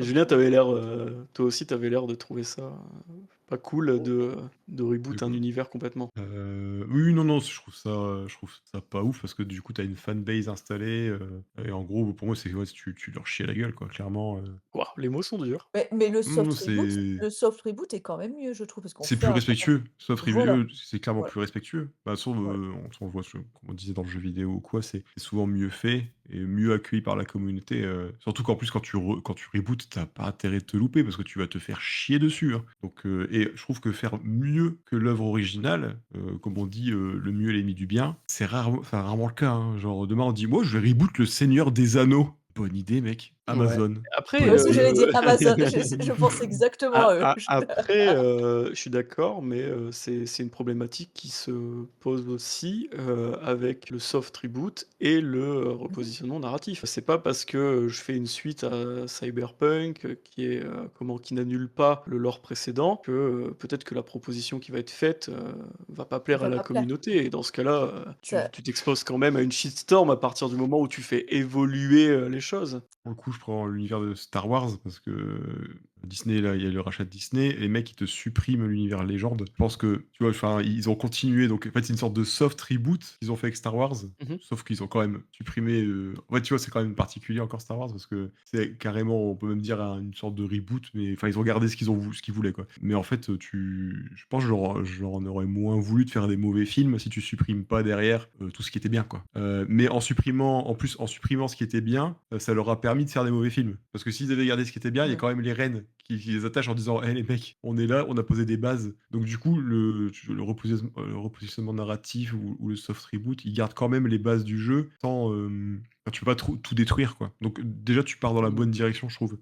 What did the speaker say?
Julien, toi aussi, t'avais l'air de trouver ça, pas cool de De reboot un quoi? univers complètement. Oui, oui, non, non, je trouve ça pas ouf parce que du coup, tu as une fanbase installée, et en gros, pour moi, c'est ouais, tu leur chies à la gueule, quoi, clairement, Waouh, les mots sont durs. Mais le non, soft reboot c'est le soft reboot est quand même mieux, je trouve, parce qu'on c'est fait plus un certain respectueux, sauf voilà, c'est clairement voilà, plus respectueux. Bah, de toute façon, voilà. on voit comme on disait dans le jeu vidéo ou quoi, c'est souvent mieux fait et mieux accueilli par la communauté, surtout qu'en plus quand tu rebootes, tu pas intérêt de te louper parce que tu vas te faire chier dessus, hein. Donc et je trouve que faire mieux que l'œuvre originale, comme on dit, le mieux est l'ennemi du bien, rarement le cas, hein. Genre demain on dit: «Moi je vais reboot Le Seigneur des Anneaux». Bonne idée mec, Ouais. Amazon, Après, Moi bonne aussi, idée. j'allais dire Amazon, je pense exactement à eux. après, je suis d'accord, mais c'est une problématique qui se pose aussi, avec le soft reboot et le, Mmh mh. repositionnement narratif. C'est pas parce que, je fais une suite à Cyberpunk, qui est, qui n'annule pas le lore précédent que, peut-être que la proposition qui va être faite, va pas plaire à Va la pas plaire. communauté et dans ce cas-là, Ça tu t'exposes quand même à une shitstorm à partir du moment où tu fais évoluer, les choses. Pour le coup, je prends l'univers de Star Wars parce que Disney, là, il y a le rachat de Disney et les mecs, ils te suppriment l'univers légende. Je pense que, tu vois, enfin, ils ont continué, donc en fait, c'est une sorte de soft reboot qu'ils ont fait avec Star Wars, Mmh mh. sauf qu'ils ont quand même supprimé, en fait, tu vois, c'est quand même particulier encore Star Wars parce que c'est carrément, on peut même dire une sorte de reboot, mais enfin, ils ont gardé ce qu'ils voulaient, quoi. Mais en fait, je pense que je leur en aurais moins voulu de faire des mauvais films si tu supprimes pas derrière, tout ce qui était bien, quoi. Mais en supprimant ce qui était bien, ça leur a permis de faire des mauvais films. Parce que s'ils avaient gardé ce qui était bien, il y a mmh, quand même les reines qui les attachent en disant: «Eh les mecs, on est là, on a posé des bases». Donc du coup, le repositionnement narratif ou le soft reboot, ils gardent quand même les bases du jeu sans, enfin, tu peux pas tout détruire, quoi. Donc déjà, tu pars dans la Mmh. bonne direction, je trouve.